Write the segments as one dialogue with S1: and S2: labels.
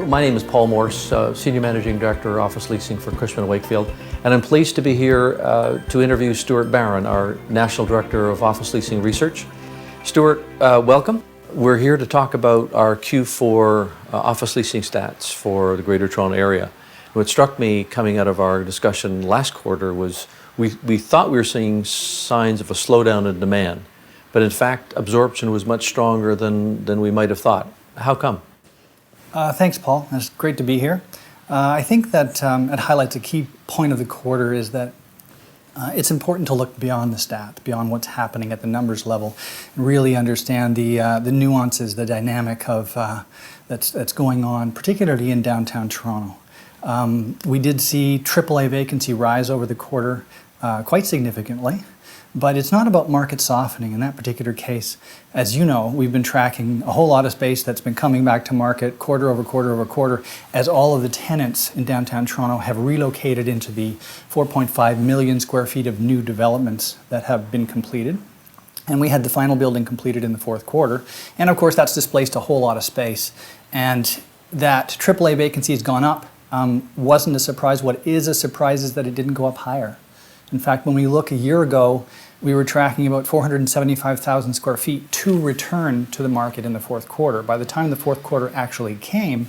S1: My name is Paul Morse, Senior Managing Director, Office Leasing for Cushman & Wakefield, and I'm pleased to be here to interview Stuart Barron, our National Director of Office Leasing Research. Stuart, welcome. We're here to talk about our Q4 office leasing stats for the Greater Toronto Area. What struck me coming out of our discussion last quarter was we thought we were seeing signs of a slowdown in demand, but in fact absorption was much stronger than we might have thought. How come?
S2: Thanks, Paul. It's great to be here. I think that it highlights a key point of the quarter is that it's important to look beyond the stat, beyond what's happening at the numbers level, and really understand the nuances, the dynamic of that's going on, particularly in downtown Toronto. We did see AAA vacancy rise over the quarter quite significantly. But it's not about market softening in that particular case. As you know, we've been tracking a whole lot of space that's been coming back to market quarter over quarter over quarter as all of the tenants in downtown Toronto have relocated into the 4.5 million square feet of new developments that have been completed. And we had the final building completed in the fourth quarter. And of course, that's displaced a whole lot of space. And that AAA vacancy has gone up. Wasn't a surprise. What is a surprise is that it didn't go up higher. In fact, when we look a year ago, we were tracking about 475,000 square feet to return to the market in the fourth quarter. By the time the fourth quarter actually came,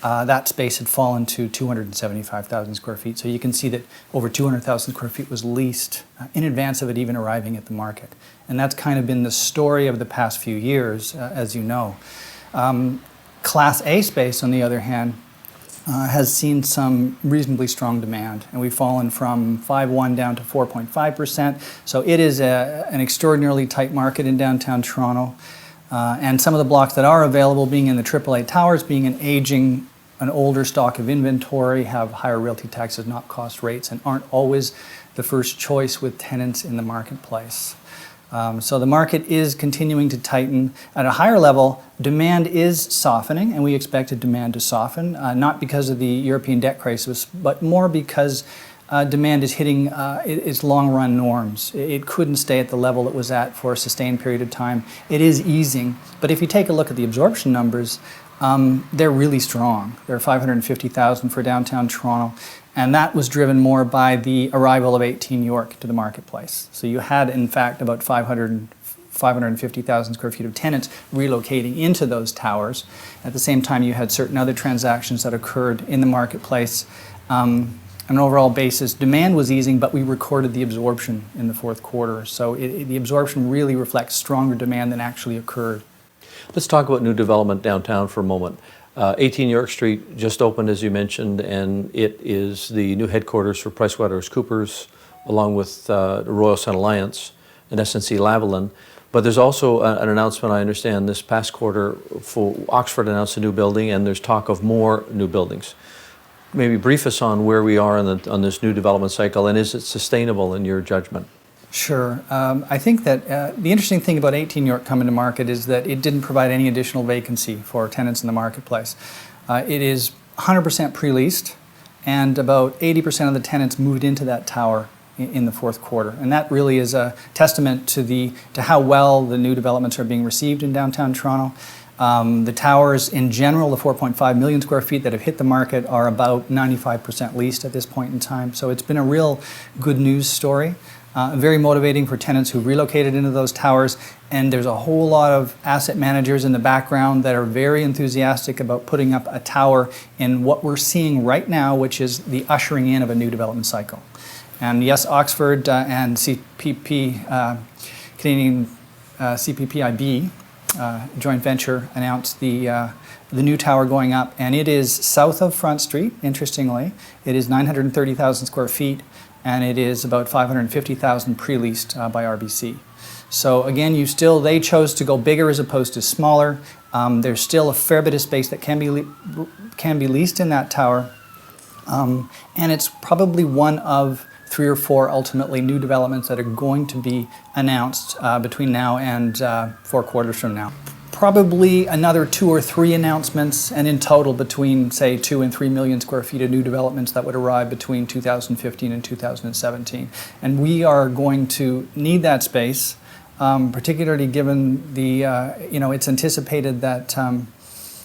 S2: that space had fallen to 275,000 square feet. So you can see that over 200,000 square feet was leased in advance of it even arriving at the market. And that's kind of been the story of the past few years, as you know. Class A space, on the other hand, has seen some reasonably strong demand, and we've fallen from 5.1 down to 4.5%. So it is an extraordinarily tight market in downtown Toronto. And some of the blocks that are available, being in the AAA towers, being an older stock of inventory, have higher realty taxes, not cost rates, and aren't always the first choice with tenants in the marketplace. So the market is continuing to tighten. At a higher level, demand is softening, and we expected demand to soften, not because of the European debt crisis, but more because demand is hitting its long-run norms. It couldn't stay at the level it was at for a sustained period of time. It is easing, but if you take a look at the absorption numbers, they're really strong. They're 550,000 for downtown Toronto. And that was driven more by the arrival of 18 York to the marketplace. So you had, in fact, about 550,000 square feet of tenants relocating into those towers. At the same time, you had certain other transactions that occurred in the marketplace. On an overall basis, demand was easing, but we recorded the absorption in the fourth quarter. So the absorption really reflects stronger demand than actually occurred.
S1: Let's talk about new development downtown for a moment. 18 York Street just opened, as you mentioned, and it is the new headquarters for PricewaterhouseCoopers, along with the Royal Sun Alliance and SNC-Lavalin. But there's also an announcement, I understand, this past quarter for Oxford announced a new building, and there's talk of more new buildings. Maybe brief us on where we are on this new development cycle, and is it sustainable in your judgment?
S2: Sure. I think that the interesting thing about 18 York coming to market is that it didn't provide any additional vacancy for tenants in the marketplace. It is 100% pre-leased, and about 80% of the tenants moved into that tower in the fourth quarter. And that really is a testament to how well the new developments are being received in downtown Toronto. The towers in general, the 4.5 million square feet that have hit the market, are about 95% leased at this point in time. So it's been a real good news story. Very motivating for tenants who relocated into those towers, and there's a whole lot of asset managers in the background that are very enthusiastic about putting up a tower in what we're seeing right now, which is the ushering in of a new development cycle. And yes, Oxford and CPP, Canadian CPPIB joint venture announced the new tower going up, and it is south of Front Street, interestingly. It is 930,000 square feet, and it is about 550,000 pre-leased by RBC. So again, they chose to go bigger as opposed to smaller. There's still a fair bit of space that can be leased in that tower, and it's probably one of 3 or 4 ultimately new developments that are going to be announced between now and 4 quarters from now. Probably another 2 or 3 announcements, and in total between, say, 2 and 3 million square feet of new developments that would arrive between 2015 and 2017. And we are going to need that space, particularly given it's anticipated that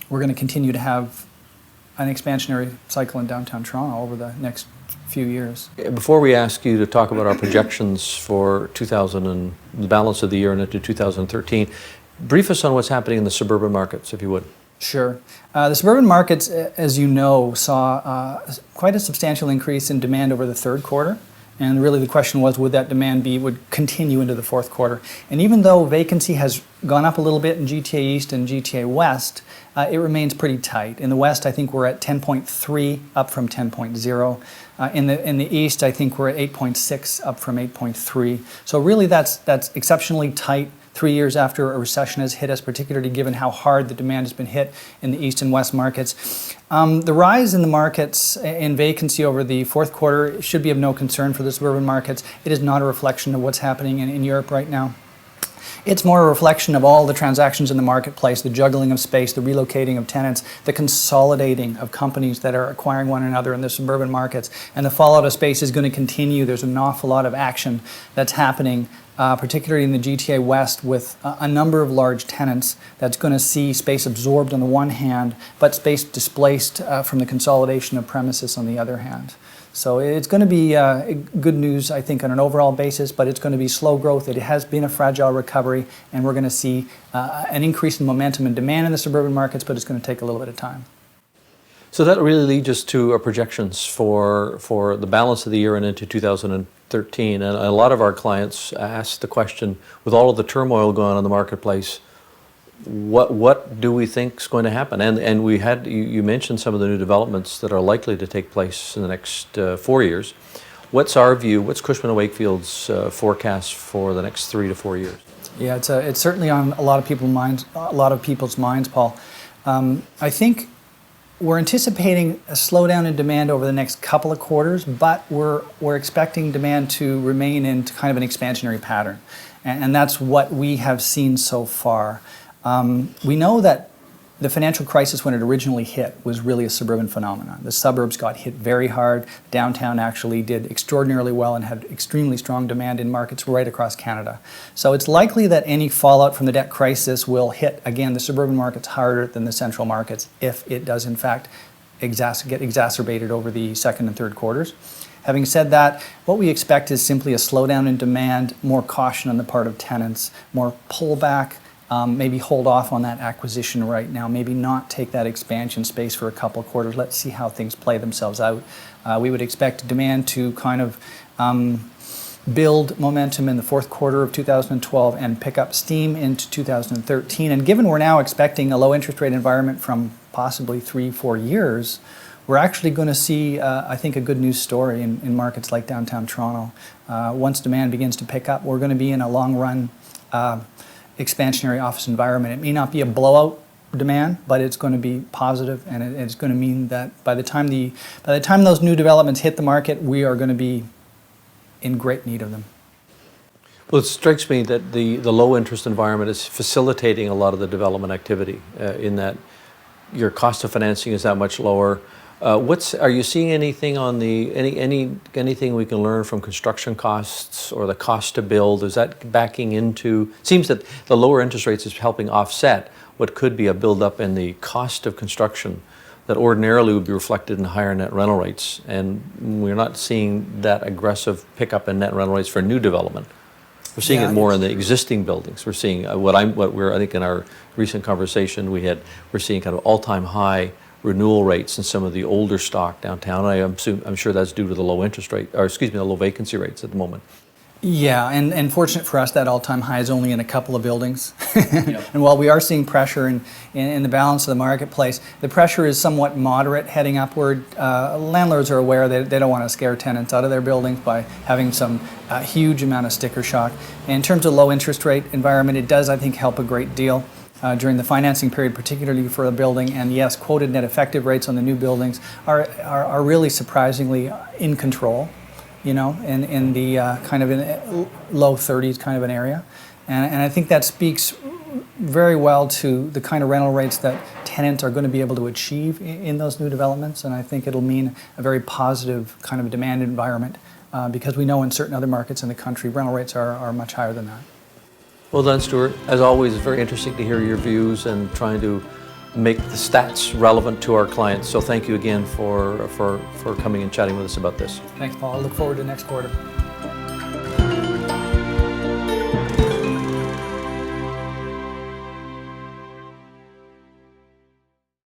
S2: we're going to continue to have an expansionary cycle in downtown Toronto over the next few years.
S1: Before we ask you to talk about our projections for 2000 and the balance of the year and into 2013, brief us on what's happening in the suburban markets, if you would.
S2: Sure. The suburban markets, as you know, saw quite a substantial increase in demand over the third quarter. And really the question was, would that demand would continue into the fourth quarter? And even though vacancy has gone up a little bit in GTA East and GTA West, it remains pretty tight. In the West, I think we're at 10.3, up from 10.0. In the East, I think we're at 8.6, up from 8.3. So really that's exceptionally tight 3 years after a recession has hit us, particularly given how hard the demand has been hit in the East and West markets. The rise in the markets in vacancy over the fourth quarter should be of no concern for the suburban markets. It is not a reflection of what's happening in Europe right now. It's more a reflection of all the transactions in the marketplace, the juggling of space, the relocating of tenants, the consolidating of companies that are acquiring one another in the suburban markets. And the fallout of space is going to continue. There's an awful lot of action that's happening, particularly in the GTA West, with a number of large tenants that's going to see space absorbed on the one hand, but space displaced from the consolidation of premises on the other hand. So it's going to be good news, I think, on an overall basis, but it's going to be slow growth. It has been a fragile recovery, and we're going to see an increase in momentum and demand in the suburban markets, but it's going to take a little bit of time.
S1: So that really leads us to our projections for the balance of the year and into 2013. And a lot of our clients ask the question, with all of the turmoil going on in the marketplace, what do we think is going to happen? And we had, you mentioned some of the new developments that are likely to take place in the next 4 years. What's our view? What's Cushman & Wakefield's forecast for the next 3 to 4 years?
S2: Yeah, it's certainly on a lot of people's minds, Paul. I think we're anticipating a slowdown in demand over the next couple of quarters, but we're expecting demand to remain in kind of an expansionary pattern, and that's what we have seen so far. We know that the financial crisis, when it originally hit, was really a suburban phenomenon. The suburbs got hit very hard. Downtown actually did extraordinarily well and had extremely strong demand in markets right across Canada. So it's likely that any fallout from the debt crisis will hit, again, the suburban markets harder than the central markets if it does, in fact, get exacerbated over the second and third quarters. Having said that, what we expect is simply a slowdown in demand, more caution on the part of tenants, more pullback. Maybe hold off on that acquisition right now, maybe not take that expansion space for a couple of quarters. Let's see how things play themselves out. We would expect demand to kind of build momentum in the fourth quarter of 2012 and pick up steam into 2013. And given we're now expecting a low interest rate environment from possibly 3-4 years, we're actually going to see, I think, a good news story in markets like downtown Toronto. Once demand begins to pick up, we're going to be in a long run expansionary office environment. It may not be a blowout demand, but it's going to be positive, and it's going to mean that by the time those new developments hit the market, we are going to be in great need of them.
S1: Well, it strikes me that the low interest environment is facilitating a lot of the development activity in that your cost of financing is that much lower. Are you seeing anything on anything we can learn from construction costs or the cost to build? Is that backing into? It seems that the lower interest rates is helping offset what could be a buildup in the cost of construction that ordinarily would be reflected in higher net rental rates, and we're not seeing that aggressive pickup in net rental rates for new development. We're seeing it more in the existing buildings. We're seeing I think in our recent conversation we're seeing kind of all-time high renewal rates in some of the older stock downtown. I'm sure that's due to the low interest rate, or excuse me, the low vacancy rates at the moment.
S2: Yeah, and fortunate for us, that all-time high is only in a couple of buildings. And while we are seeing pressure in the balance of the marketplace, the pressure is somewhat moderate heading upward. Landlords are aware that they don't want to scare tenants out of their buildings by having some huge amount of sticker shock. And in terms of low interest rate environment, it does, I think, help a great deal. During the financing period, particularly for a building, and yes, quoted net effective rates on the new buildings are really surprisingly in control, in the kind of in low 30s kind of an area, and I think that speaks very well to the kind of rental rates that tenants are going to be able to achieve in those new developments, and I think it'll mean a very positive kind of demand environment because we know in certain other markets in the country rental rates are much higher than that.
S1: Well done, Stuart. As always, it's very interesting to hear your views and trying to make the stats relevant to our clients. So thank you again for coming and chatting with us about this.
S2: Thanks, Paul. I look forward to next quarter.